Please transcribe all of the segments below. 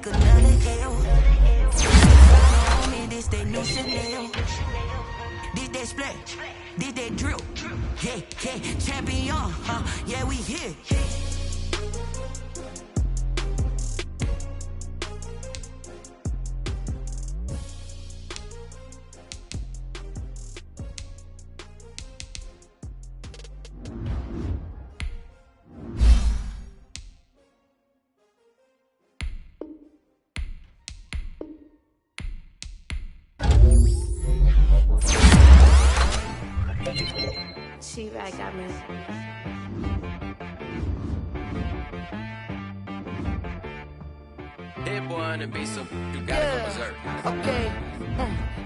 another L. Homie, this they new Chanel. This they splash, this they drill. Yeah, yeah, champion, yeah, we here. T-Bag got me. Hit boy and be so you gotta go berserk. Okay.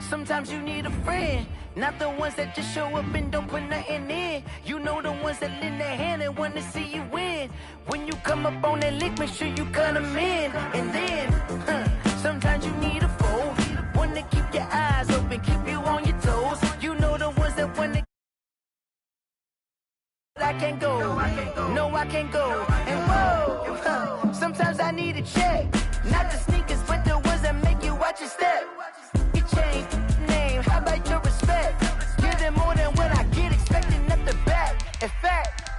Sometimes you need a friend, not the ones that just show up and don't put nothing in. You know the ones that lend their hand and want to see you win. When you come up on that lick, make sure you cut them in. And then, sometimes you need a foe, one to keep your eyes open, keep you on your toes. You know the ones that want to. I can't go, no, I can't go. And whoa, sometimes I need a check. Not the sneakers, but the ones that make you watch your step. You change name, how about your respect? Give them more than what I get, expecting up the back. In fact,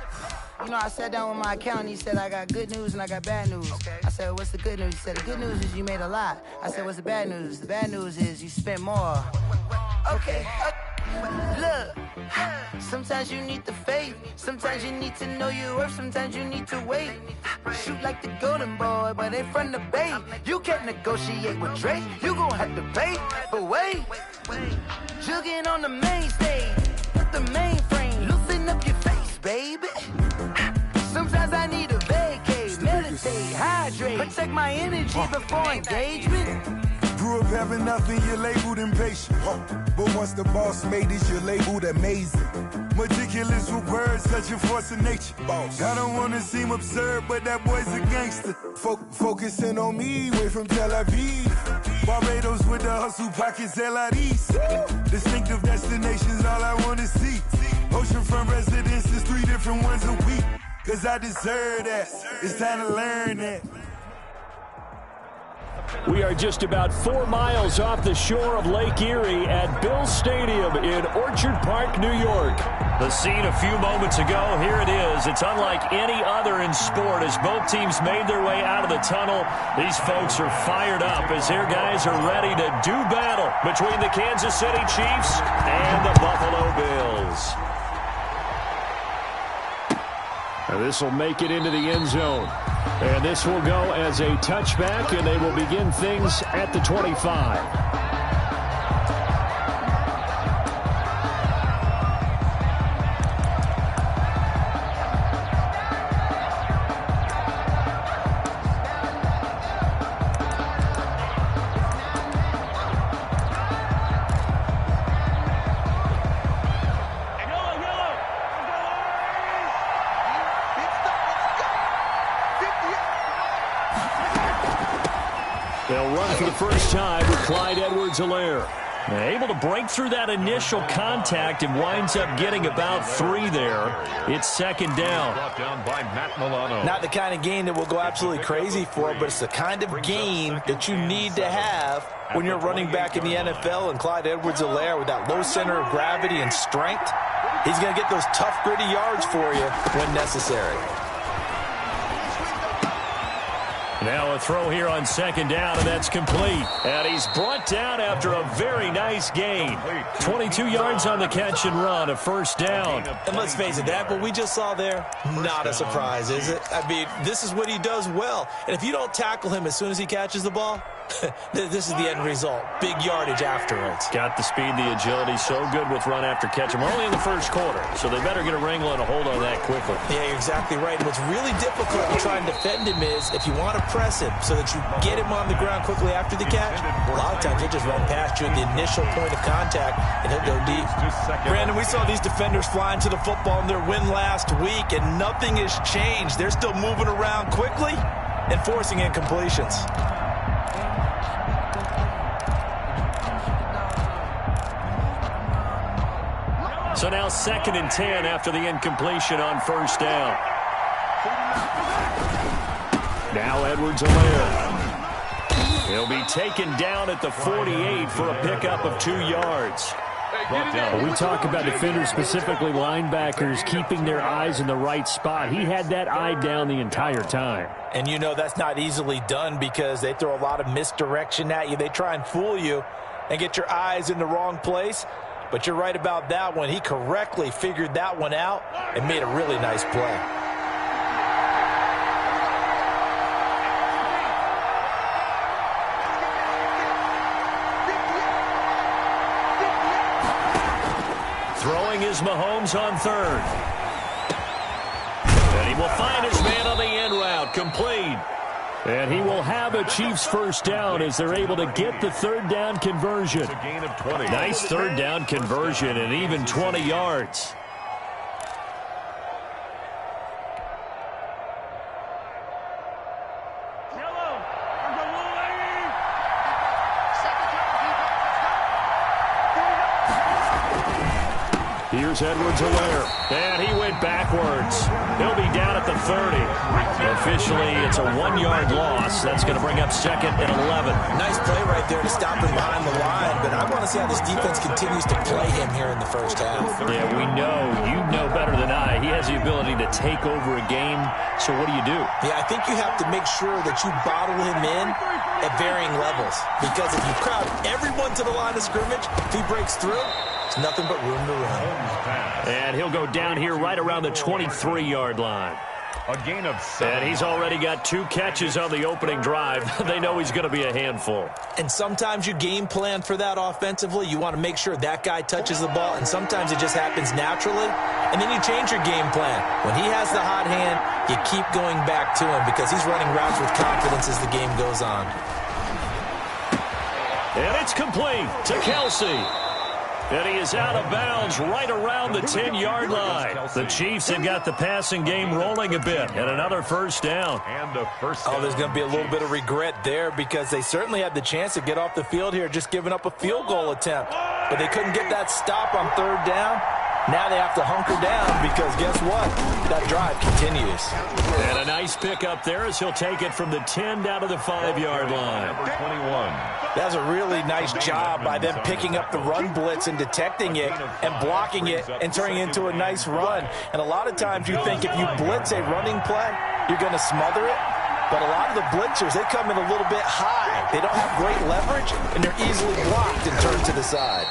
you know, I sat down with my accountant, he said I got good news and I got bad news. I said, what's the good news? He said, the good news is you made a lot. I said, what's the bad news? The bad news is you spent more. Okay. Look, sometimes you need the faith, sometimes you need to know your worth, sometimes you need to wait. Shoot like the golden boy, but in front of the bay. You can't negotiate with Drake, you gon' have to pay. But wait, jugging on the main stage, with the mainframe, loosen up your face, baby. Sometimes I need a vacate, meditate, hydrate, protect my energy before engagement. Grew up having nothing, you're labeled impatient. But once the boss made it, you're labeled amazing. Meticulous with words, such a force of nature. I don't wanna seem absurd, but that boy's a gangster. Focusing on me, way from Tel Aviv. Barbados with the hustle pockets, LIDs. Distinctive destinations, all I wanna see. Oceanfront residences, 3 different ones a week. Cause I deserve that, it's time to learn that. We are just about 4 miles off the shore of Lake Erie at Bill Stadium in Orchard Park, New York. The scene a few moments ago, here it is. It's unlike any other in sport as both teams made their way out of the tunnel. These folks are fired up as their guys are ready to do battle between the Kansas City Chiefs and the Buffalo Bills. Now this will make it into the end zone. And this will go as a touchback, and they will begin things at the 25. They'll run for the first time with Clyde Edwards-Helaire. Able to break through that initial contact and winds up getting about 3 there. It's second down. Brought down by Matt Milano. Not the kind of game that we'll go absolutely crazy for, but it's the kind of game that you need to have when you're running back in the NFL. And Clyde Edwards-Helaire with that low center of gravity and strength, he's going to get those tough, gritty yards for you when necessary. Now a throw here on second down, and that's complete. And he's brought down after a very nice gain. 22 yards on the catch and run, a first down. And let's face it, that what we just saw there, not a surprise, is it? I mean, this is what he does well. And if you don't tackle him as soon as he catches the ball, this is the end result. Big yardage afterwards. Got the speed, the agility, so good with run after catch. We're only in the first quarter, so they better get a wrangle and a hold on that quickly. Yeah, you're exactly right. And what's really difficult to try and defend him is if you want to press him so that you get him on the ground quickly after the catch, a lot of times he'll just run past you at the initial point of contact, and he'll go deep. Brandon, we saw these defenders flying to the football in their win last week, and nothing has changed. They're still moving around quickly and forcing incompletions. So now 2nd and 10 after the incompletion on first down. Now Edwards-Helaire. He'll be taken down at the 48 for a pickup of 2 yards. Well, we talk about defenders, specifically linebackers, keeping their eyes in the right spot. He had that eye down the entire time. And you know that's not easily done because they throw a lot of misdirection at you. They try and fool you and get your eyes in the wrong place. But you're right about that one. He correctly figured that one out and made a really nice play. Throwing is Mahomes on third. And he will find his man on the end route, complete. And he will have a Chiefs first down as they're able to get the third down conversion. a gain of 20. Nice third down conversion and even 20 yards. Here's Edwards-Helaire, and he went backwards. He'll be down at the 30. Officially, it's a 1-yard loss. That's going to bring up second and 11. Nice play right there to stop him behind the line, but I want to see how this defense continues to play him here in the first half. Yeah, we know. You know better than I. He has the ability to take over a game, so what do you do? Yeah, I think you have to make sure that you bottle him in at varying levels, because if you crowd everyone to the line of scrimmage, if he breaks through, it's nothing but room to run. And he'll go down here right around the 23-yard line. A gain of 7. And he's already got 2 catches on the opening drive. They know he's going to be a handful. And sometimes you game plan for that offensively. You want to make sure that guy touches the ball, and sometimes it just happens naturally. And then you change your game plan. When he has the hot hand, you keep going back to him because he's running routes with confidence as the game goes on. And it's complete to Kelsey. And he is out of bounds right around the 10-yard line. The Chiefs have got the passing game rolling a bit, and another first down. And a first down. Oh, there's going to be a little bit of regret there because they certainly had the chance to get off the field here, just giving up a field goal attempt. But they couldn't get that stop on third down. Now they have to hunker down because guess what? That drive continues. And a nice pickup there as he'll take it from the 10 down to the 5-yard line. Number 21. That's a really nice job by them picking up the run blitz and detecting it and blocking it and turning it into a nice run. And a lot of times you think if you blitz a running play, you're going to smother it. But a lot of the blitzers, they come in a little bit high. They don't have great leverage, and they're easily blocked and turned to the side.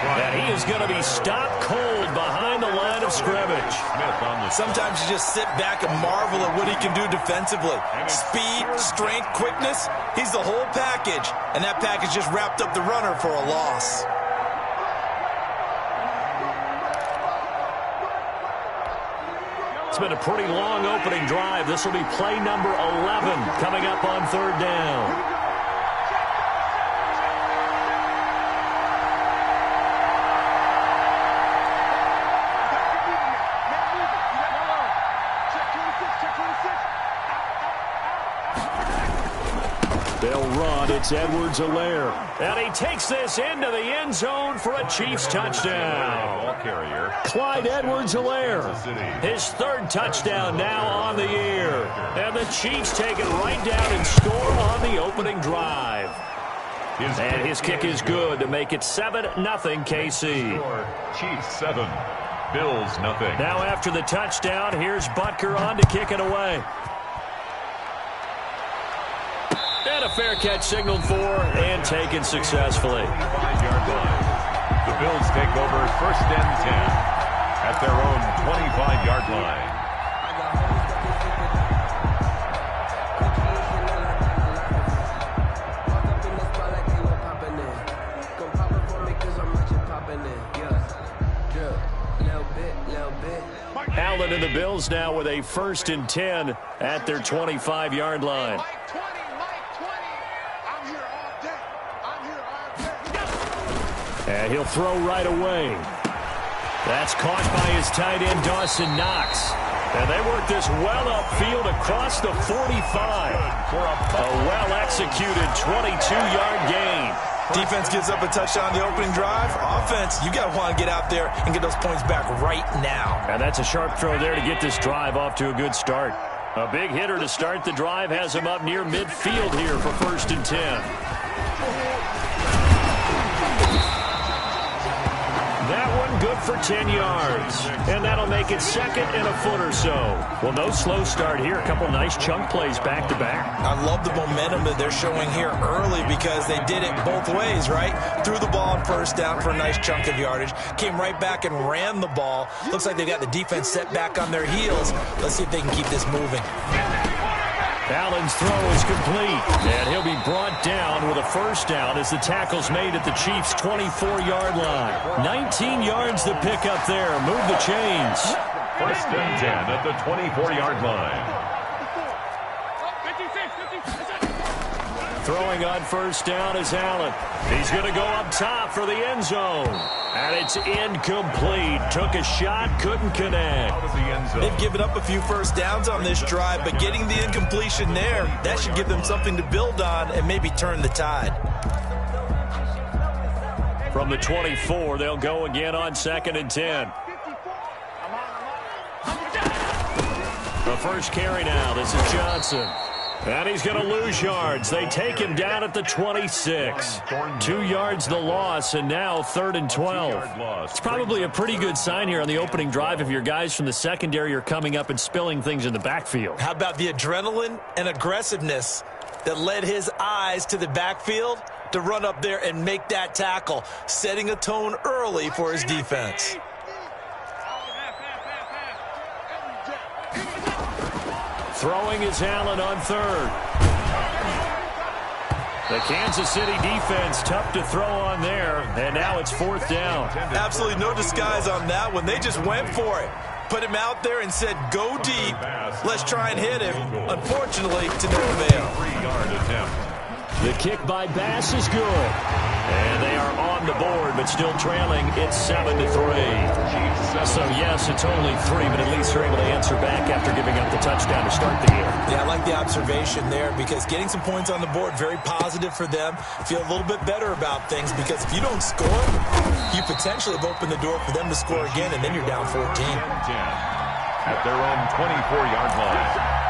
And he is going to be stopped cold behind the line of scrimmage. Sometimes you just sit back and marvel at what he can do defensively. Speed, strength, quickness, he's the whole package. And that package just wrapped up the runner for a loss. It's been a pretty long opening drive. This will be play number 11 coming up on third down. They'll run. It's Edwards-Helaire. And he takes this into the end zone for a Chiefs touchdown. Ball carrier. Clyde Edwards-Helaire. His third touchdown now on the year. And the Chiefs take it right down and score on the opening drive. And his kick is good to make it 7-0 KC. Chiefs 7. Bills nothing. Now after the touchdown, here's Butker on to kick it away. And a fair catch signaled for and taken successfully. 5-yard line. The Bills take over first and 10 at their own 25-yard line. Allen and the Bills now with a first and 10 at their 25-yard line. And he'll throw right away. That's caught by his tight end, Dawson Knox. And they work this well upfield across the 45. A well-executed 22-yard gain. Defense gives up a touchdown on the opening drive. Offense, you got to want to get out there and get those points back right now. And that's a sharp throw there to get this drive off to a good start. A big hitter to start the drive has him up near midfield here for 1st and 10. That one good for 10 yards. And that'll make it 2nd and a foot or so. Well, no slow start here. A couple nice chunk plays back-to-back. I love the momentum that they're showing here early because they did it both ways, right? Threw the ball on 1st down for a nice chunk of yardage. Came right back and ran the ball. Looks like they've got the defense set back on their heels. Let's see if they can keep this moving. Allen's throw is complete, and he'll be brought down with a 1st down as the tackle's made at the Chiefs' 24-yard line. 19 yards to pick up there. Move the chains. 1st and 10 at the 24-yard line. Throwing on 1st down is Allen. He's going to go up top for the end zone. And it's incomplete. Took a shot, couldn't connect. They've given up a few 1st downs on this drive, but getting the incompletion there, that should give them something to build on and maybe turn the tide. From the 24, they'll go again on 2nd and 10. The first carry now. This is Johnson. And he's going to lose yards. They take him down at the 26. 2 yards the loss, and now 3rd and 12. It's probably a pretty good sign here on the opening drive if your guys from the secondary are coming up and spilling things in the backfield. How about the adrenaline and aggressiveness that led his eyes to the backfield to run up there and make that tackle, setting a tone early for his defense. Throwing is Allen on 3rd. The Kansas City defense tough to throw on there, and now it's 4th down. Absolutely no disguise on that one. They just went for it. Put him out there and said, go deep. Let's try and hit him. Unfortunately, to no avail. 3-yard attempt. The kick by Bass is good. And they are on the board, but still trailing. It's 7-3. So, yes, it's only 3, but at least they're able to answer back after giving up the touchdown to start the year. Yeah, I like the observation there because getting some points on the board, very positive for them. Feel a little bit better about things because if you don't score, you potentially have opened the door for them to score again, and then you're down 14. At their own 24-yard line.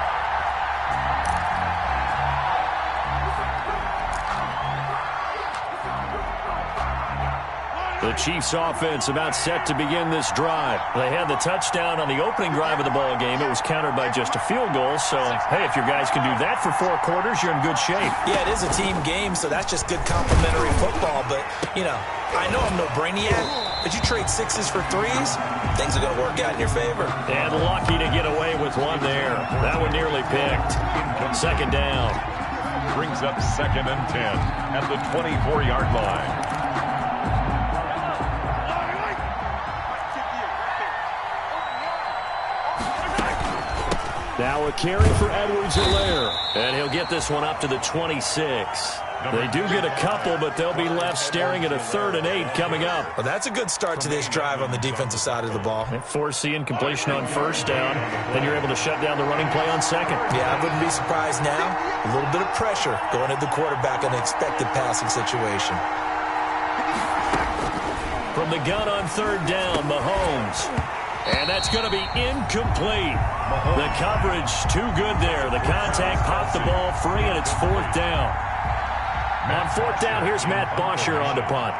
The Chiefs offense about set to begin this drive. They had the touchdown on the opening drive of the ball game. It was countered by just a field goal. So, hey, if your guys can do that for 4 quarters, you're in good shape. Yeah, it is a team game, so that's just good complimentary football. But, you know, I know I'm no brainiac, but you trade 6s for 3s, things are going to work out in your favor. And lucky to get away with one there. That one nearly picked. 2nd down. Brings up 2nd and 10 at the 24-yard line. Now a carry for Edwards-Helaire, and he'll get this one up to the 26. They do get a couple, but they'll be left staring at a 3rd and 8 coming up. Well, that's a good start to this drive on the defensive side of the ball. Force the incompletion on 1st down, then you're able to shut down the running play on 2nd. Yeah, I wouldn't be surprised now. A little bit of pressure going at the quarterback in an expected passing situation. From the gun on 3rd down, Mahomes. And that's going to be incomplete. The coverage too good there. The contact popped the ball free, and it's 4th down. On 4th down, here's Matt Bosher on the punt.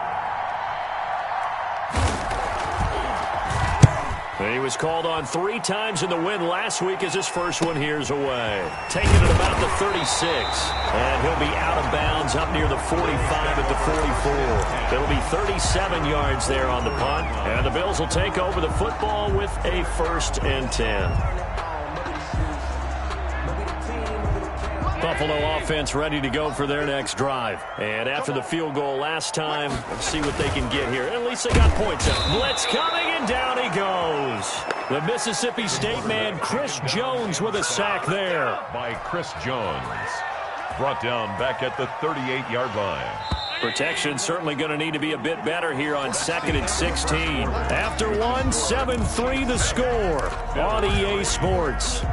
He was called on 3 times in the win last week as his first one here's away. Taking it about the 36. And he'll be out of bounds up near the 45 at the 44. It'll be 37 yards there on the punt. And the Bills will take over the football with a 1st and 10. Buffalo offense ready to go for their next drive. And after the field goal last time, let's see what they can get here. At least they got points up. Blitz coming, and down he goes. The Mississippi State man, Chris Jones, with a sack there. By Chris Jones. Brought down back at the 38-yard line. Protection certainly going to need to be a bit better here on 2nd and 16. After one, 7-3 the score on EA Sports.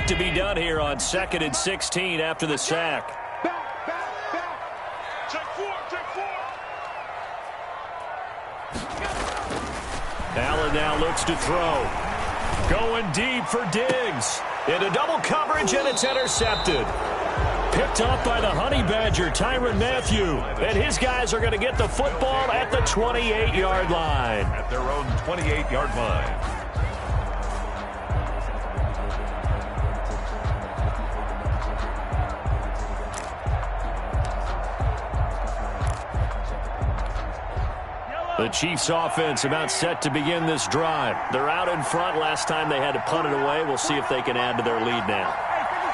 work to be done here on 2nd and 16 after the sack. Allen now looks to throw. Going deep for Diggs. Into double coverage, and it's intercepted. Picked up by the Honey Badger, Tyrann Mathieu. And his guys are going to get the football at the 28-yard line. At their own 28-yard line. The Chiefs offense about set to begin this drive. They're out in front. Last time they had to punt it away. We'll see if they can add to their lead now.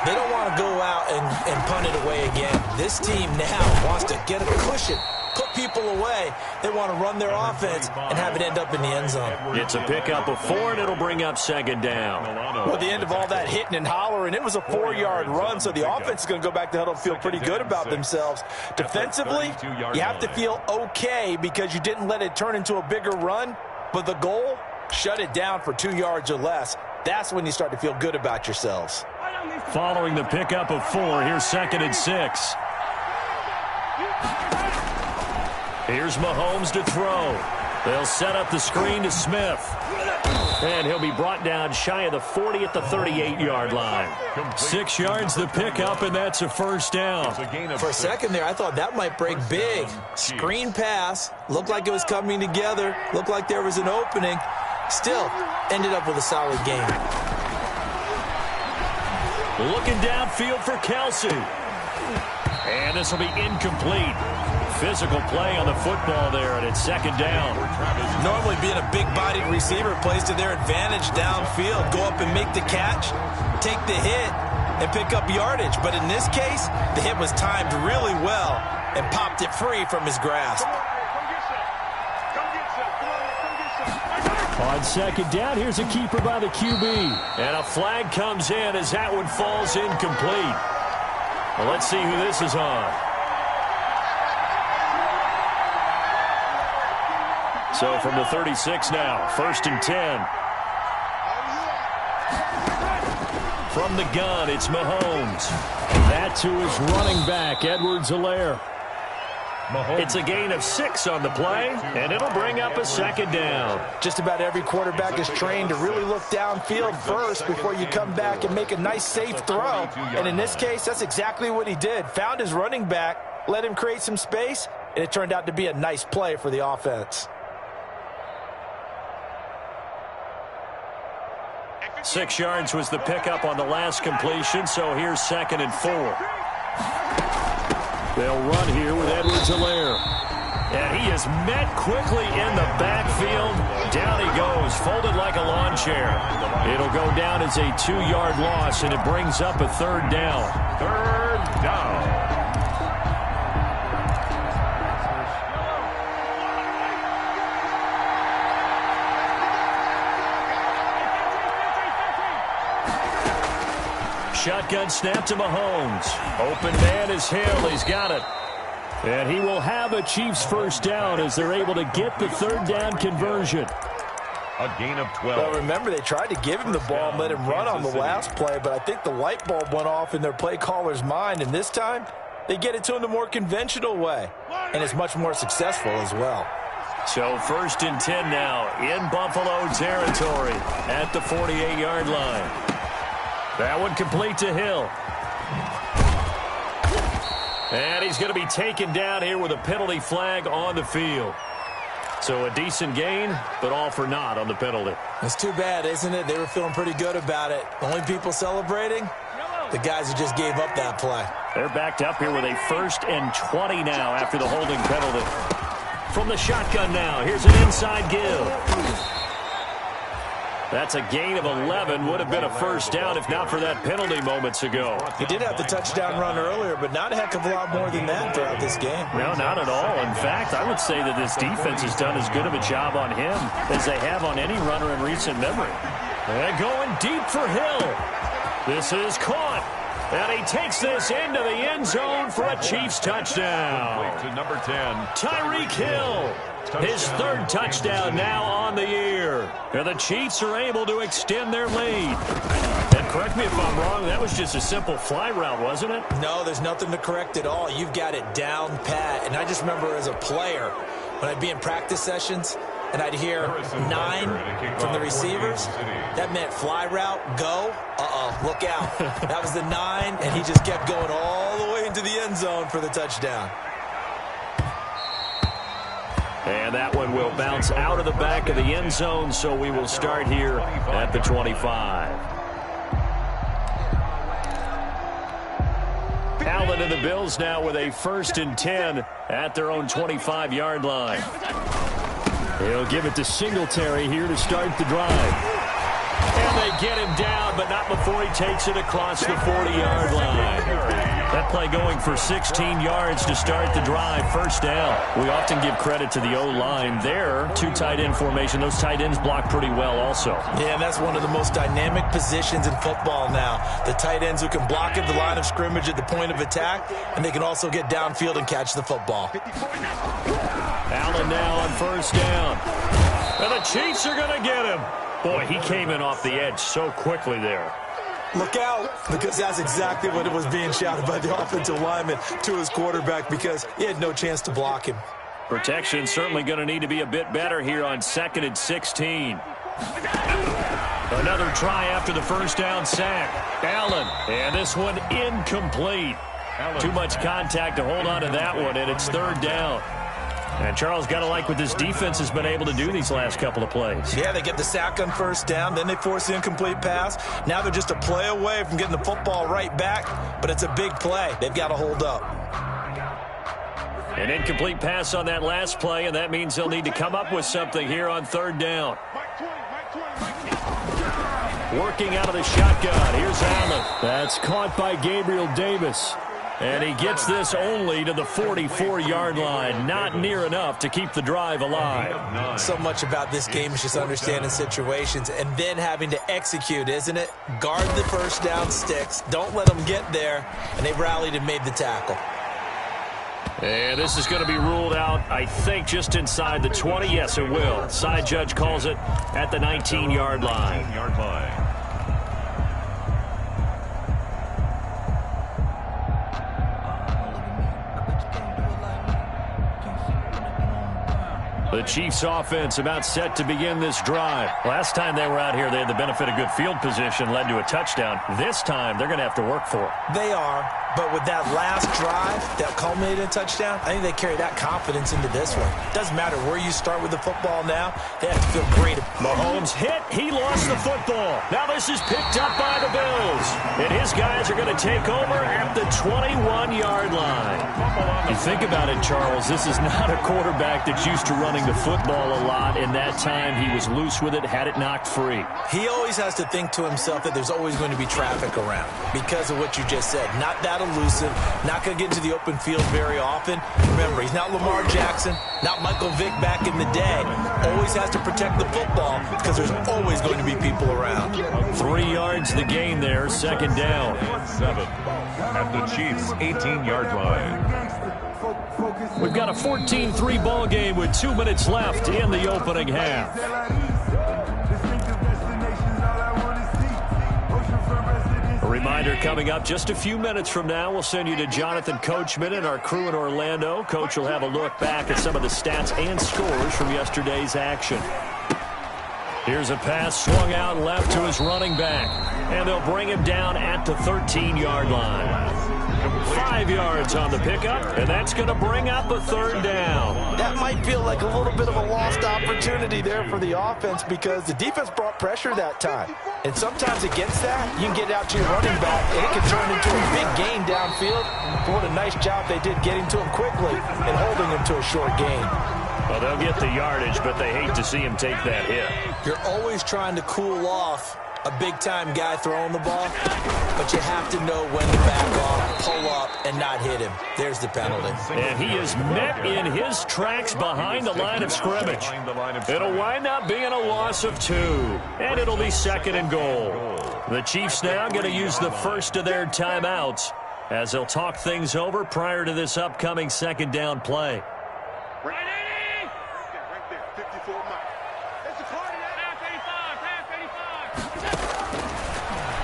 They don't want to go out and punt it away again. This team now wants to get a cushion, put people away. They want to run their offense and have it end up in the end zone. It's a pickup of 4, and it'll bring up 2nd down. Well, at the end of all that hitting and hollering, it was a 4-yard run, so the offense is going to go back to huddle and feel pretty good about themselves. Defensively, you have to feel okay because you didn't let it turn into a bigger run, but the goal, shut it down for 2 yards or less. That's when you start to feel good about yourselves. Following the pickup of 4, here's 2nd and 6. Here's Mahomes to throw. They'll set up the screen to Smith. And he'll be brought down shy of the 40 at the 38-yard line. 6 yards the pickup, and that's a first down. For a second there, I thought that might break big. Screen pass. Looked like it was coming together. Looked like there was an opening. Still, ended up with a solid game. Looking downfield for Kelsey. And this will be incomplete. Physical play on the football there, and it's 2nd down. Normally being a big-bodied receiver plays to their advantage downfield. Go up and make the catch, take the hit, and pick up yardage. But in this case, the hit was timed really well and popped it free from his grasp. On 2nd down, here's a keeper by the QB. And a flag comes in as that one falls incomplete. Well, let's see who this is on. So from the 36 now, 1st and 10. From the gun, it's Mahomes. That to his running back, Edwards-Helaire. It's a gain of 6 on the play, and it'll bring up a 2nd down. Just about every quarterback is trained to really look downfield first before you come back and make a nice, safe throw. And in this case, that's exactly what he did. Found his running back, let him create some space, and it turned out to be a nice play for the offense. 6 yards was the pickup on the last completion, so here's 2nd and 4. They'll run here with Edwards-Helaire. And he is met quickly in the backfield. Down he goes, folded like a lawn chair. It'll go down as a 2-yard loss, and it brings up a 3rd down. 3rd down. Shotgun snap to Mahomes. Open man is Hill. He's got it. And he will have a Chiefs first down as they're able to get the 3rd down conversion. A gain of 12. Well, remember, they tried to give him the ball and let him run on the last play, but I think the light bulb went off in their play caller's mind, and this time they get it to him the more conventional way, and it's much more successful as well. So 1st and 10 now in Buffalo territory at the 48-yard line. That one complete to Hill. And he's going to be taken down here with a penalty flag on the field. So a decent gain, but all for naught on the penalty. It's too bad, isn't it? They were feeling pretty good about it. Only people celebrating, the guys who just gave up that play. They're backed up here with a 1st and 20 now after the holding penalty. From the shotgun now, here's an inside give. That's a gain of 11. Would have been a first down if not for that penalty moments ago. He did have the touchdown run earlier, but not a heck of a lot more than that throughout this game. No, not at all. In fact, I would say that this defense has done as good of a job on him as they have on any runner in recent memory. And going deep for Hill. This is caught. And he takes this into the end zone for a Chiefs touchdown. To number 10. Tyreek Hill. His third touchdown now on the year. And the Chiefs are able to extend their lead. And correct me if I'm wrong, that was just a simple fly route, wasn't it? No, there's nothing to correct at all. You've got it down pat. And I just remember as a player, when I'd be in practice sessions, and I'd hear 9 from the receivers, that meant fly route, go, look out. That was the 9, and he just kept going all the way into the end zone for the touchdown. And that one will bounce out of the back of the end zone, so we will start here at the 25. Allen and the Bills now with a 1st and 10 at their own 25-yard line. He'll give it to Singletary here to start the drive. And they get him down, but not before he takes it across the 40-yard line. That play going for 16 yards to start the drive. 1st down. We often give credit to the O-line there. 2 tight end formation. Those tight ends block pretty well also. Yeah, and that's one of the most dynamic positions in football now. The tight ends who can block at the line of scrimmage at the point of attack, and they can also get downfield and catch the football. Allen now on 1st down. And the Chiefs are going to get him. Boy, he came in off the edge so quickly there. Look out, because that's exactly what it was being shouted by the offensive lineman to his quarterback, because he had no chance to block him. Protection certainly going to need to be a bit better here on 2nd and 16. Another try after the 1st down sack. Allen, and this one incomplete. Too much contact to hold on to that one, and it's 3rd down. And Charles, got to like what this defense has been able to do these last couple of plays. Yeah, they get the sack on 1st down, then they force the incomplete pass. Now they're just a play away from getting the football right back, but it's a big play. They've got to hold up. An incomplete pass on that last play, and that means they'll need to come up with something here on 3rd down. Working out of the shotgun. Here's Allen. That's caught by Gabriel Davis. And he gets this only to the 44-yard line. Not near enough to keep the drive alive. So much about this game is just understanding situations and then having to execute, isn't it? Guard the 1st down sticks. Don't let them get there. And they rallied and made the tackle. And this is going to be ruled out, I think, just inside the 20. Yes, it will. Side judge calls it at the 19-yard line. The Chiefs offense about set to begin this drive. Last time they were out here, they had the benefit of good field position, led to a touchdown. This time, they're going to have to work for it. They are, but with that last drive that culminated in a touchdown, I think they carry that confidence into this one. Doesn't matter where you start with the football now, they have to feel great. Mahomes hit, he lost the football. Now this is picked up by the Bills. And his guys are going to take over at the 21-yard line. You think about it, Charles, this is not a quarterback that's used to running the football a lot. In that time, he was loose with it, had it knocked free. He always has to think to himself that there's always going to be traffic around because of what you just said. Not that elusive, not going to get into the open field very often. Remember, he's not Lamar Jackson, not Michael Vick back in the day. Always has to protect the football because there's always going to be people around. 3 yards the gain there, 2nd down. 7 at the Chiefs' 18-yard line. We've got a 14-3 ball game with 2 minutes left in the opening half. A reminder coming up just a few minutes from now, we'll send you to Jonathan Coachman and our crew in Orlando. Coach will have a look back at some of the stats and scores from yesterday's action. Here's a pass swung out left to his running back, and they'll bring him down at the 13-yard line. 5 yards on the pickup, and that's going to bring up a 3rd down. That might feel like a little bit of a lost opportunity there for the offense because the defense brought pressure that time. And sometimes against that, you can get out to your running back, and it can turn into a big gain downfield. But what a nice job they did getting to him quickly and holding him to a short gain. Well, they'll get the yardage, but they hate to see him take that hit. You're always trying to cool off a big-time guy throwing the ball, but you have to know when to back off, pull up, and not hit him. There's the penalty. And he is met in his tracks behind the line of scrimmage. It'll wind up being a loss of 2, and it'll be 2nd and goal. The Chiefs now going to use the first of their timeouts as they'll talk things over prior to this upcoming 2nd down play.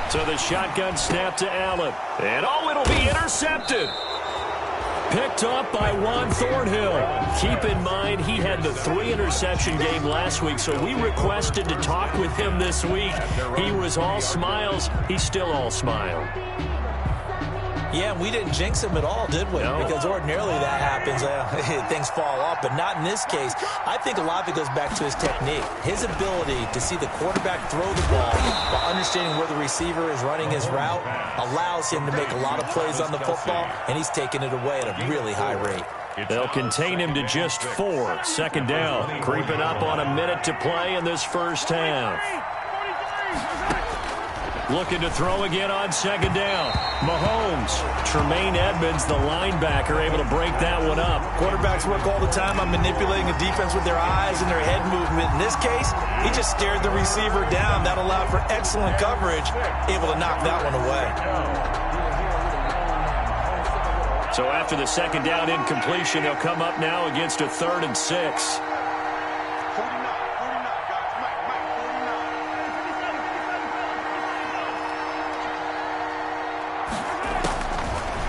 So the shotgun snap to Allen. And it'll be intercepted. Picked up by Juan Thornhill. Keep in mind, he had the 3-interception game last week, so we requested to talk with him this week. He was all smiles. He's still all smile. Yeah, we didn't jinx him at all, did we? No. Because ordinarily that happens. Things fall off, but not in this case. I think a lot of it goes back to his technique. His ability to see the quarterback throw the ball while understanding where the receiver is running his route allows him to make a lot of plays on the football, and he's taking it away at a really high rate. They'll contain him to just 4. 2nd down. Creeping up on a minute to play in this first half. Looking to throw again on 2nd down. Mahomes. Tremaine Edmonds, the linebacker, able to break that one up. Quarterbacks work all the time on manipulating the defense with their eyes and their head movement. In this case, he just stared the receiver down. That allowed for excellent coverage, able to knock that one away. So after the 2nd down incompletion, they'll come up now against a 3rd and 6.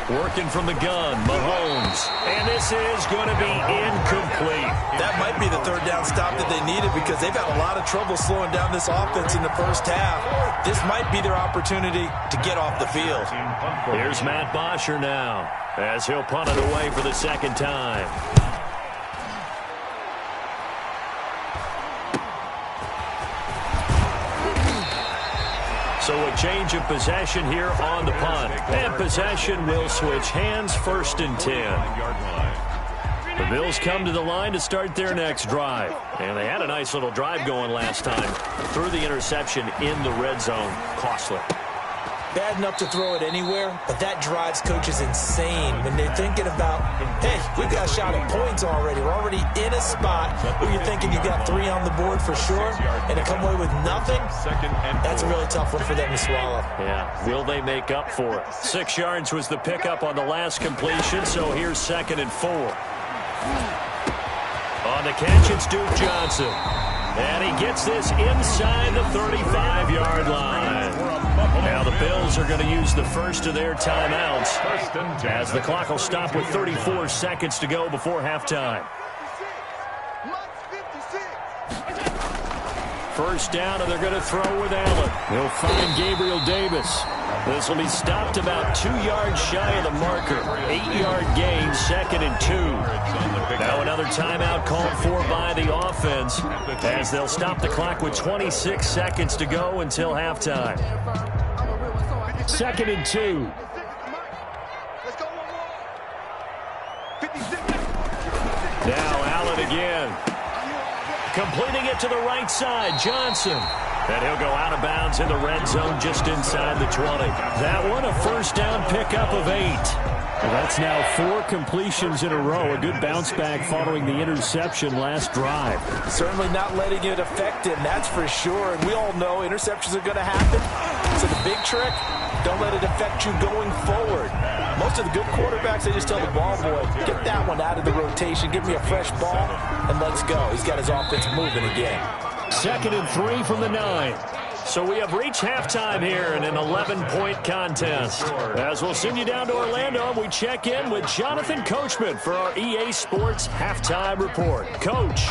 Working from the gun, Mahomes. And this is going to be incomplete. That might be the 3rd down stop that they needed because they've had a lot of trouble slowing down this offense in the first half. This might be their opportunity to get off the field. Here's Matt Bosher now as he'll punt it away for the 2nd time. So a change of possession here on the punt. And possession will switch hands, 1st and 10. The Bills come to the line to start their next drive. And they had a nice little drive going last time. Threw the interception in the red zone. Costly. Bad enough to throw it anywhere, but that drives coaches insane when they're thinking about, hey, we've got a shot at points already. We're already in a spot where you're thinking you got 3 on the board for sure, and to come away with nothing, that's a really tough one for them to swallow. Yeah, will they make up for it? 6 yards was the pickup on the last completion, so here's 2nd and 4. On the catch, it's Duke Johnson. And he gets this inside the 35-yard line. Now the Bills are going to use the first of their timeouts as the clock will stop with 34 seconds to go before halftime. 1st down, and they're going to throw with Allen. He'll find Gabriel Davis. This will be stopped about 2 yards shy of the marker. 8-yard gain, 2nd and 2. Now another timeout called for by the offense as they'll stop the clock with 26 seconds to go until halftime. 2nd and 2. Now Allen again. Completing it to the right side, Johnson. And he'll go out of bounds in the red zone just inside the 20. That one a 1st down pickup of 8. Well, that's now 4 completions in a row. A good bounce back following the interception last drive. Certainly not letting it affect him, that's for sure. And we all know interceptions are going to happen. So the big trick, don't let it affect you going forward. Most of the good quarterbacks, they just tell the ball boy, get that one out of the rotation, give me a fresh ball, and let's go. He's got his offense moving again. 2nd and 3 from the 9. So we have reached halftime here in an 11-point contest. As we'll send you down to Orlando, we check in with Jonathan Coachman for our EA Sports Halftime Report. Coach.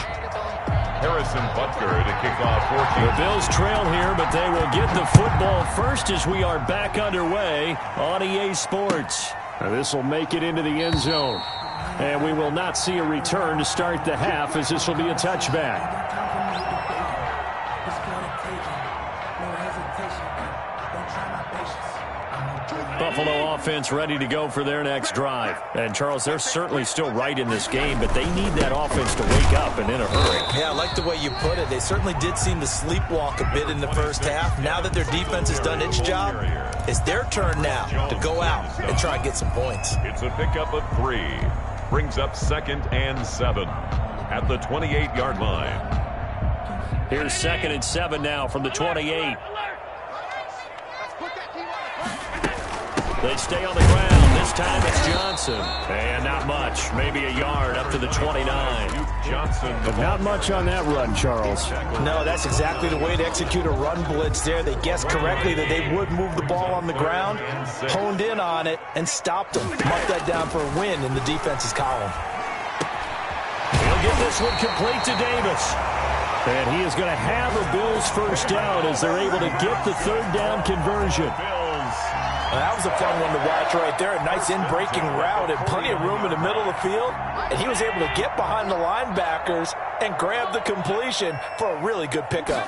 Harrison Butker to kick off 14. The Bills trail here, but they will get the football first as we are back underway on EA Sports. Now this will make it into the end zone. And we will not see a return to start the half as this will be a touchback. Buffalo offense ready to go for their next drive. And, Charles, they're certainly still right in this game, but they need that offense to wake up and in a hurry. Yeah, I like the way you put it. They certainly did seem to sleepwalk a bit in the first half. Now that their defense has done its job, it's their turn now to go out and try and get some points. It's a pickup of 3. Brings up 2nd and 7 at the 28-yard line. Here's 2nd and 7 now from the 28. They stay on the ground. This time it's Johnson. And not much. Maybe a yard up to the 29. Johnson. Not much on that run, Charles. No, that's exactly the way to execute a run blitz there. They guessed correctly that they would move the ball on the ground, honed in on it, and stopped them. Marked that down for a win in the defense's column. He'll get this one complete to Davis. And he is going to have a Bills first down as they're able to get the 3rd down conversion. Well, that was a fun one to watch right there. A nice in-breaking route and plenty of room in the middle of the field. And he was able to get behind the linebackers and grab the completion for a really good pickup.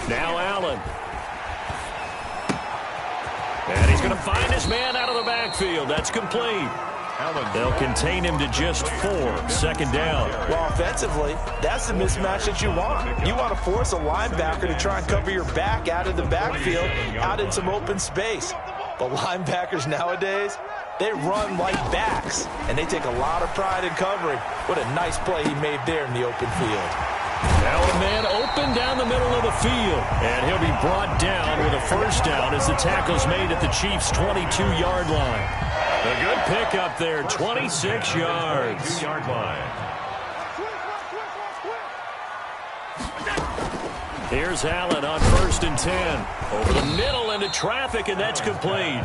Now Allen. And he's going to find his man out of the backfield. That's complete. They'll contain him to just 4. 2nd down. Well, offensively, that's the mismatch that you want. You want to force a linebacker to try and cover your back out of the backfield, out in some open space. But linebackers nowadays, they run like backs, and they take a lot of pride in covering. What a nice play he made there in the open field. Now a man open down the middle of the field. And he'll be brought down with a first down as the tackle's made at the Chiefs' 22-yard line. A good pickup there, 26 yards. 2-yard line. Here's Allen on 1st and 10. Over the middle into traffic, and that's complete.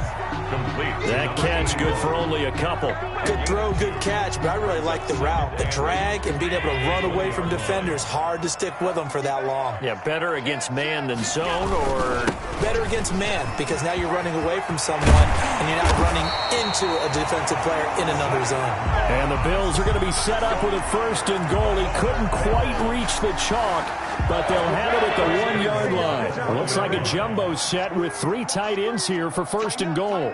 That catch good for only a couple. Good throw, good catch, but I really like the route. The drag and being able to run away from defenders. Hard to stick with them for that long. Yeah, better against man than zone, or? Better against man, because now you're running away from someone and you're not running into a defensive player in another zone. And the Bills are going to be set up with a 1st and goal. He couldn't quite reach the chalk, but they'll have it at the 1-yard line. It looks like a jumbo set with 3 tight ends here for 1st and goal.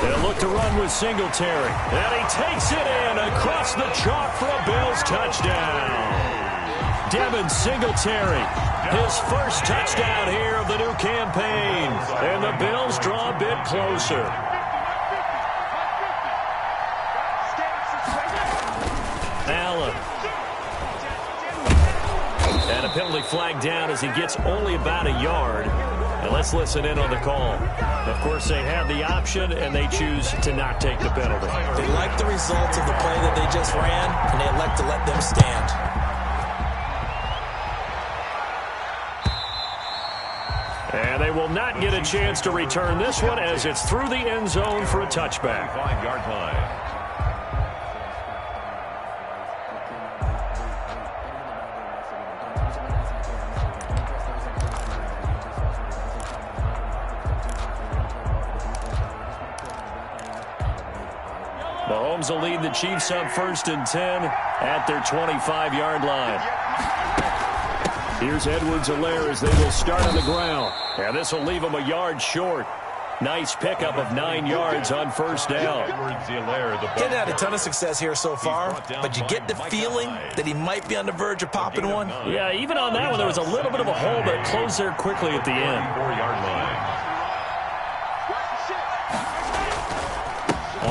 They'll look to run with Singletary. And he takes it in across the chalk for a Bills touchdown. Devin Singletary, his first touchdown here of the new campaign. And the Bills draw a bit closer. Allen. And a penalty flag down as he gets only about a yard. And let's listen in on the call. Of course, they have the option, and they choose to not take the penalty. They like the results of the play that they just ran, and they elect to let them stand. And they will not get a chance to return this one as it's through the end zone for a touchback. 5-yard line. Mahomes will lead the Chiefs up 1st and 10 at their 25-yard line. Here's Edwards-Helaire as they will start on the ground. And this will leave them a yard short. Nice pickup of 9 yards on 1st down. Getting had a ton of success here so far, but you get the feeling that he might be on the verge of popping one. Yeah, even on that one, there was a little bit of a hole, but it closed there quickly at the end. 4-yard line.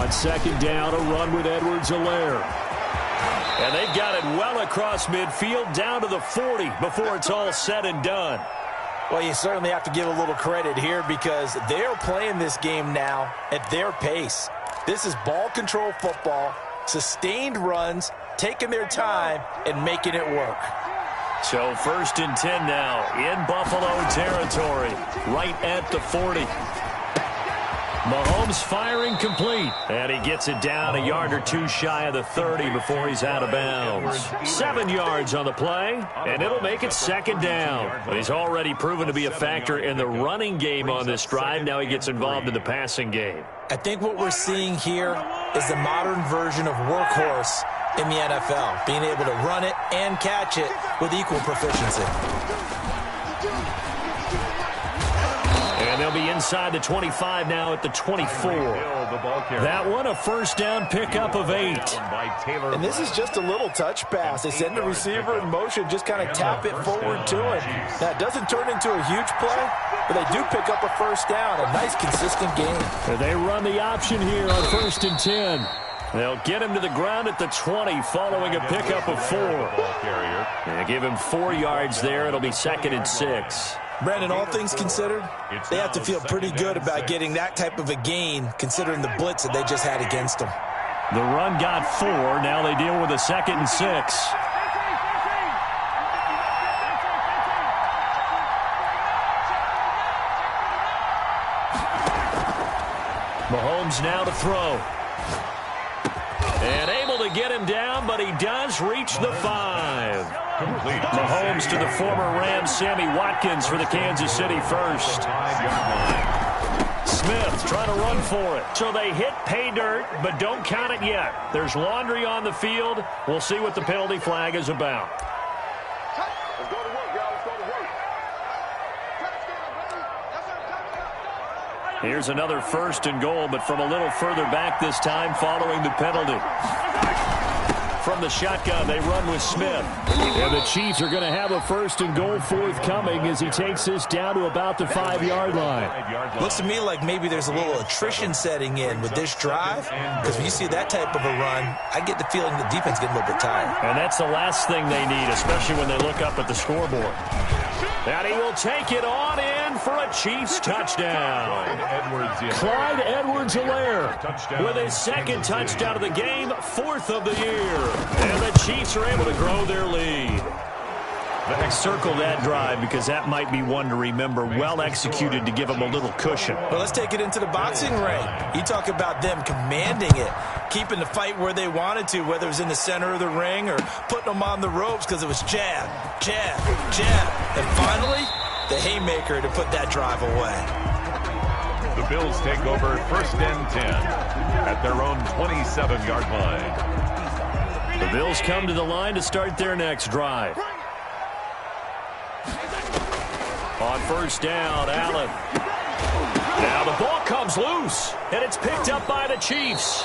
On 2nd down, a run with Edwards-Helaire. And they've got it well across midfield, down to the 40 before it's all said and done. Well, you certainly have to give a little credit here because they're playing this game now at their pace. This is ball control football, sustained runs, taking their time, and making it work. So 1st and 10 now in Buffalo territory, right at the 40. Mahomes firing complete, and he gets it down a yard or 2 shy of the 30 before he's out of bounds. 7 yards on the play, and it'll make it 2nd down. But he's already proven to be a factor in the running game on this drive. Now he gets involved in the passing game. I think what we're seeing here is the modern version of workhorse in the NFL, being able to run it and catch it with equal proficiency. And they'll be inside the 25 now at the 24. That one, a first down pickup of 8. And this is just a little touch pass. They send the receiver in motion, just kind of tap it forward to him. That doesn't turn into a huge play, but they do pick up a first down. A nice, consistent game. They run the option here on 1st and 10. They'll get him to the ground at the 20 following a pickup of 4. They give him 4 yards there. It'll be 2nd and 6. Brandon, all things considered, they have to feel pretty good about getting that type of a gain considering the blitz that they just had against them. The run got 4. Now they deal with a 2nd and 6. Mahomes now to throw. And able to get him down, but he does reach the 5. Mahomes to the former Rams, Sammy Watkins for the Kansas City first. Smith trying to run for it. So they hit pay dirt, but don't count it yet. There's laundry on the field. We'll see what the penalty flag is about. Let's go to work, y'all. Let's go to work. Here's another 1st and goal, but from a little further back this time following the penalty. From the shotgun, they run with Smith. And the Chiefs are going to have a 1st and goal forthcoming as he takes this down to about the 5-yard line. Looks to me like maybe there's a little attrition setting in with this drive, because when you see that type of a run, I get the feeling the defense getting a little bit tired. And that's the last thing they need, especially when they look up at the scoreboard. And he will take it on in for a Chiefs touchdown. Clyde Edwards-Helaire with his 2nd touchdown of the game, 4th of the year. And the Chiefs are able to grow their lead. Circle that drive because that might be one to remember. Well executed to give them a little cushion. Well, let's take it into the boxing ring. You talk about them commanding it, keeping the fight where they wanted to, whether it was in the center of the ring or putting them on the ropes because it was jab, jab, jab. And finally, the haymaker to put that drive away. The Bills take over 1st and 10 at their own 27-yard line. The Bills come to the line to start their next drive. On 1st down, Allen. Now the ball comes loose, and it's picked up by the Chiefs.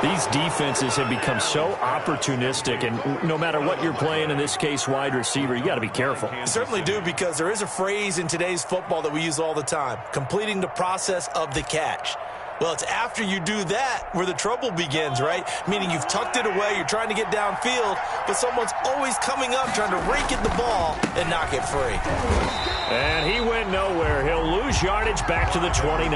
These defenses have become so opportunistic, and no matter what you're playing, in this case wide receiver, you got to be careful. You certainly do, because there is a phrase in today's football that we use all the time, completing the process of the catch. Well, it's after you do that where the trouble begins, right? Meaning you've tucked it away, you're trying to get downfield, but someone's always coming up trying to rake at the ball and knock it free. And he went nowhere. He'll lose yardage back to the 29.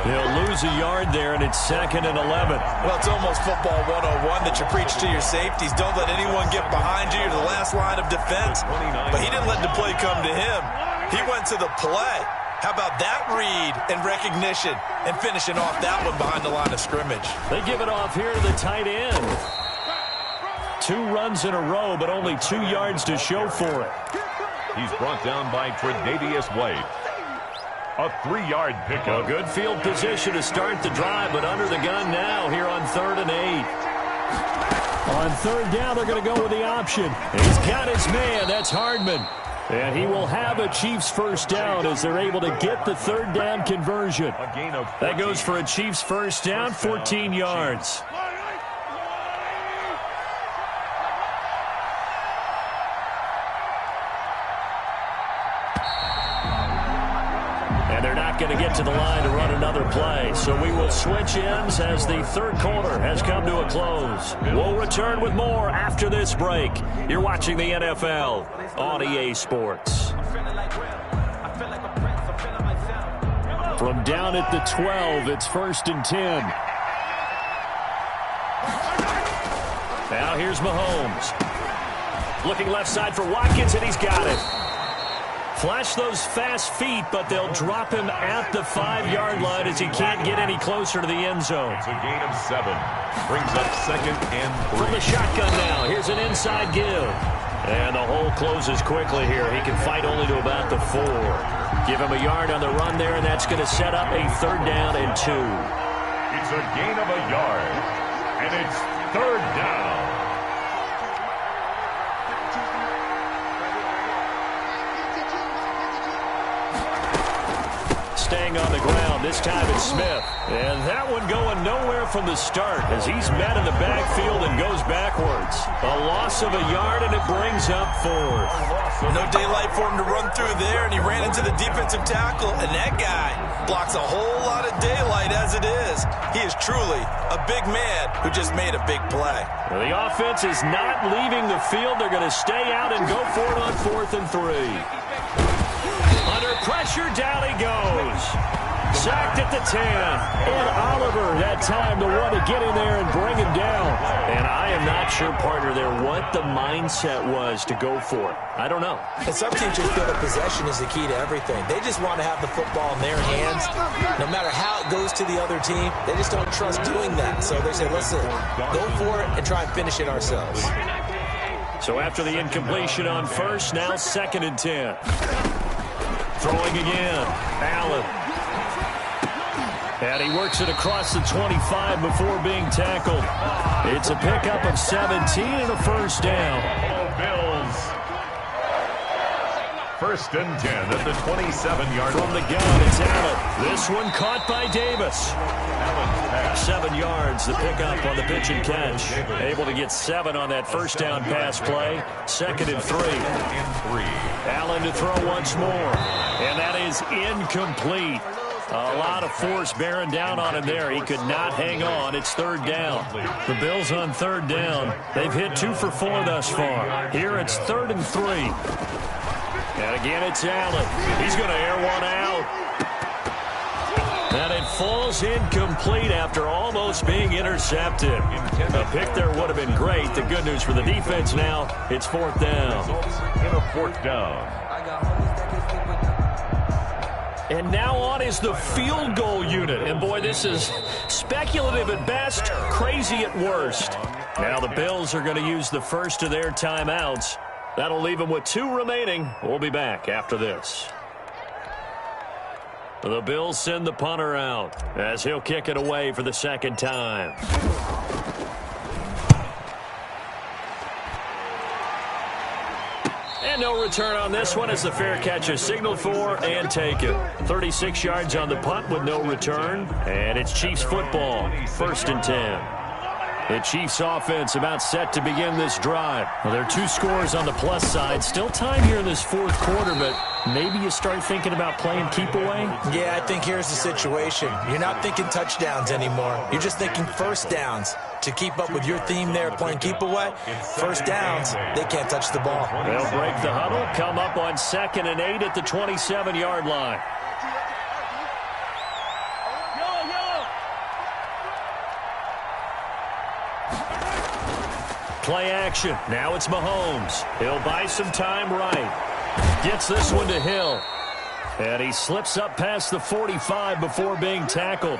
He'll lose a yard there, and it's 2nd and 11. Well, it's almost football 101 that you preach to your safeties. Don't let anyone get behind you. You're the last line of defense. But he didn't let the play come to him. He went to the play. How about that read and recognition and finishing off that one behind the line of scrimmage? They give it off here to the tight end. 2 runs in a row, but only 2 yards to show for it. He's brought down by Tre'Davious White. A 3-yard pickup. A good field position to start the drive, but under the gun now here on 3rd and 8. On 3rd down, they're going to go with the option. He's got his man. That's Hardman. And he will have a Chiefs 1st down as they're able to get the 3rd down conversion. That goes for a Chiefs 1st down, 14 yards. And they're not going to get to the line to run another play. So we will switch ends as the 3rd quarter has come to a close. We'll return with more after this break. You're watching the NFL on EA Sports. From down at the 12, it's 1st and 10. Now here's Mahomes. Looking left side for Watkins, and he's got it. Flash those fast feet, but they'll drop him at the 5-yard line as he can't get any closer to the end zone. It's a gain of 7. Brings up 2nd and 3. From the shotgun now, here's an inside give. And the hole closes quickly here. He can fight only to about the 4. Give him a yard on the run there, and that's going to set up a 3rd down and 2. It's a gain of a yard, and it's 3rd down. staying on the ground. This time it's Smith. And that one going nowhere from the start as he's met in the backfield and goes backwards. A loss of a yard, and it brings up 4. No daylight for him to run through there, and he ran into the defensive tackle, and that guy blocks a whole lot of daylight as it is. He is truly a big man who just made a big play. Well, the offense is not leaving the field. They're going to stay out and go for it on 4th and 3. Under pressure, down he goes. Sacked at the 10. And Oliver, that time to want to get in there and bring him down. And I am not sure, partner, there what the mindset was to go for it. I don't know. And some teams just feel that possession is the key to everything. They just want to have the football in their hands. No matter how it goes to the other team, they just don't trust doing that. So they say, listen, go for it and try and finish it ourselves. So after the incompletion on 1st, now 2nd and 10. Throwing again. Allen. And he works it across the 25 before being tackled. It's a pickup of 17 and a first down. Bills. 1st and 10 at the 27-yard line. From the gun, it's Allen. This one caught by Davis. 7 yards, the pickup on the pitch and catch. Able to get 7 on that first down pass play. 2nd and 3. Allen to throw once more. And that is incomplete. A lot of force bearing down on him there. He could not hang on. It's 3rd down. The Bills on 3rd down. They've hit 2 for 4 thus far. Here it's 3rd and 3. And again, it's Allen. He's going to air one out. And it falls incomplete after almost being intercepted. A pick there would have been great. The good news for the defense now, it's 4th down. In a 4th down. And now on is the field goal unit. And boy, this is speculative at best, crazy at worst. Now the Bills are going to use the first of their timeouts. That'll leave them with 2 remaining. We'll be back after this. The Bills send the punter out as he'll kick it away for the 2nd time. And no return on this one as the fair catch is signaled for and taken. 36 yards on the punt with no return. And it's Chiefs football, 1st and 10. The Chiefs offense about set to begin this drive. Well, there are 2 scores on the plus side. Still time here in this 4th quarter, but maybe you start thinking about playing keep away? Yeah, I think here's the situation. You're not thinking touchdowns anymore. You're just thinking first downs. To keep up with your theme there, playing keep away, first downs, they can't touch the ball. They'll break the huddle, come up on 2nd and 8 at the 27-yard line. Play action. Now it's Mahomes. He'll buy some time right. Gets this one to Hill. And he slips up past the 45 before being tackled.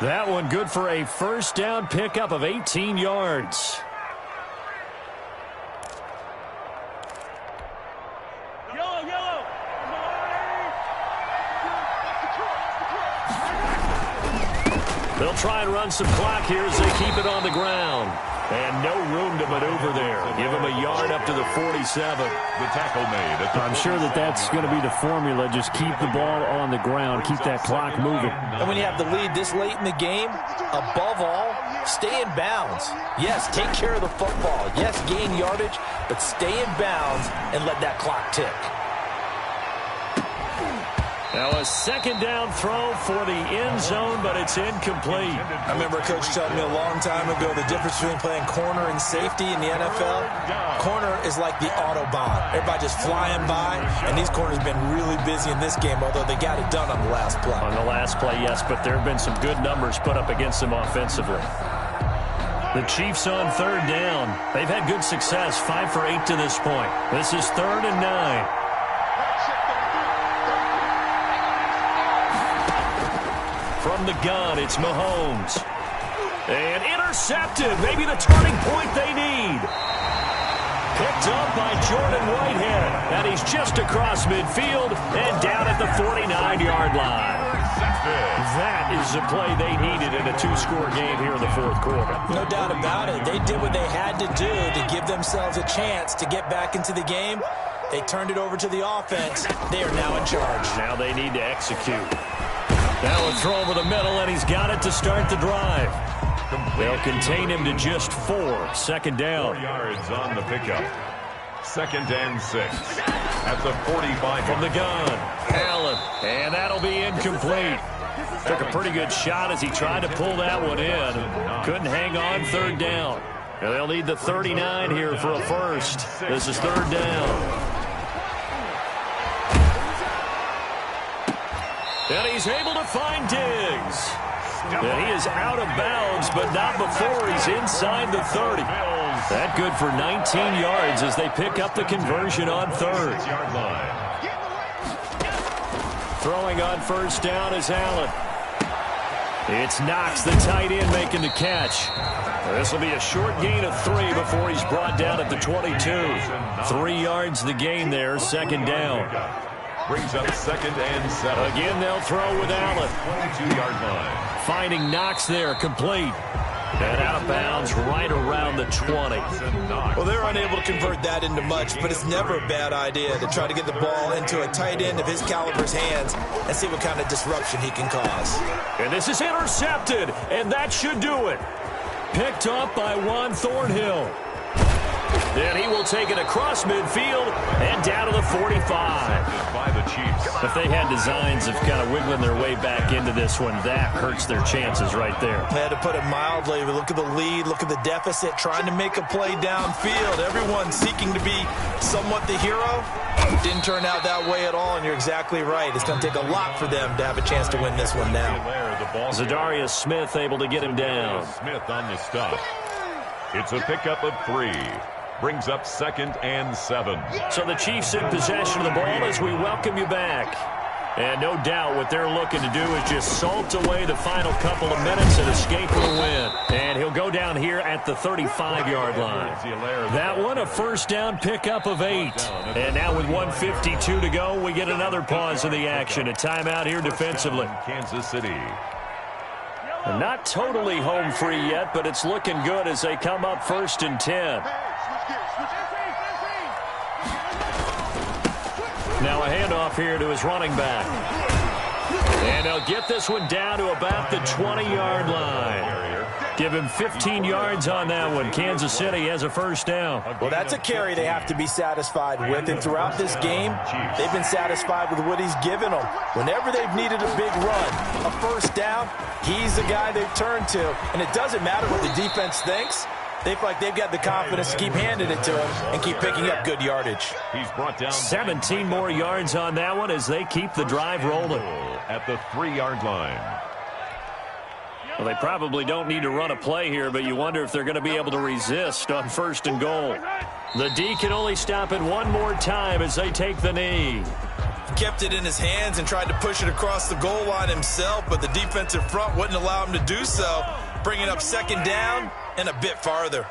That one good for a first down pickup of 18 yards. They'll try and run some clock here as they keep it on the ground. And no room to maneuver there. Give him a yard up to the 47. The tackle made. I'm sure that's going to be the formula. Just keep the ball on the ground. Keep that clock moving. And when you have the lead this late in the game, above all, stay in bounds. Yes, take care of the football. Yes, gain yardage, but stay in bounds and let that clock tick. Now a second down throw for the end zone, but it's incomplete. I remember a coach telling me a long time ago the difference between playing corner and safety in the NFL. Corner is like the Autobahn. Everybody just flying by, and these corners have been really busy in this game, although they got it done on the last play. On the last play, yes, but there have been some good numbers put up against them offensively. The Chiefs on third down. They've had good success, 5 for 8 to this point. This is 3rd and 9. From the gun, it's Mahomes. And intercepted. Maybe the turning point they need. Picked up by Jordan Whitehead. And he's just across midfield and down at the 49-yard line. That is the play they needed in a 2-score game here in the 4th quarter. No doubt about it. They did what they had to do to give themselves a chance to get back into the game. They turned it over to the offense. They are now in charge. Now they need to execute. Now a throw over the middle, and he's got it to start the drive. They'll contain him to just 4. Second down. 4 yards on the pickup. 2nd and 6 at the 45. From the gun, Allen, and that'll be incomplete. Took a pretty good shot as he tried to pull that one in. Couldn't hang on. 3rd down. Now they'll need the 39 here for a first. This is 3rd down. And he's able to find Diggs. And he is out of bounds, but not before he's inside the 30. That good for 19 yards as they pick up the conversion on 3rd. Throwing on 1st down is Allen. It's Knox, the tight end, making the catch. This will be a short gain of 3 before he's brought down at the 22. 3 yards the gain there, 2nd down. Brings up 2nd and 7. Again, they'll throw with Allen. 22-yard line. Finding Knox there, complete. And out of bounds right around the 20. Well, they're unable to convert that into much, but it's never a bad idea to try to get the ball into a tight end of his caliber's hands and see what kind of disruption he can cause. And this is intercepted, and that should do it. Picked up by Juan Thornhill. Then he will take it across midfield and down to the 45. By the Chiefs. If they had designs of kind of wiggling their way back into this one, that hurts their chances right there. They had to put it mildly. Look at the lead, look at the deficit, trying to make a play downfield. Everyone seeking to be somewhat the hero. Didn't turn out that way at all, and you're exactly right. It's going to take a lot for them to have a chance to win this one now. Zadarius Smith able to get him down. Smith on the stop. It's a pickup of 3. Brings up 2nd and 7. So the Chiefs in possession of the ball as we welcome you back. And no doubt what they're looking to do is just salt away the final couple of minutes and escape with a win. And he'll go down here at the 35-yard line. That one a 1st down pickup of 8. And now with 1:52 to go, we get another pause in the action. A timeout here defensively. Kansas City. Not totally home free yet, but it's looking good as they come up 1st and 10. Now a handoff here to his running back. And he'll get this one down to about the 20-yard line. Give him 15 yards on that one. Kansas City has a 1st down. Well, that's a carry they have to be satisfied with. And throughout this game, they've been satisfied with what he's given them. Whenever they've needed a big run, a 1st down, he's the guy they've turned to. And it doesn't matter what the defense thinks. They feel like they've got the confidence to keep handing it to him and keep picking up good yardage. He's brought down 17 more yards on that one as they keep the drive rolling. At the 3-yard line. Well, they probably don't need to run a play here, but you wonder if they're going to be able to resist on 1st and goal. The D can only stop it one more time as they take the knee. Kept it in his hands and tried to push it across the goal line himself, but the defensive front wouldn't allow him to do so, bringing up 2nd down and a bit farther.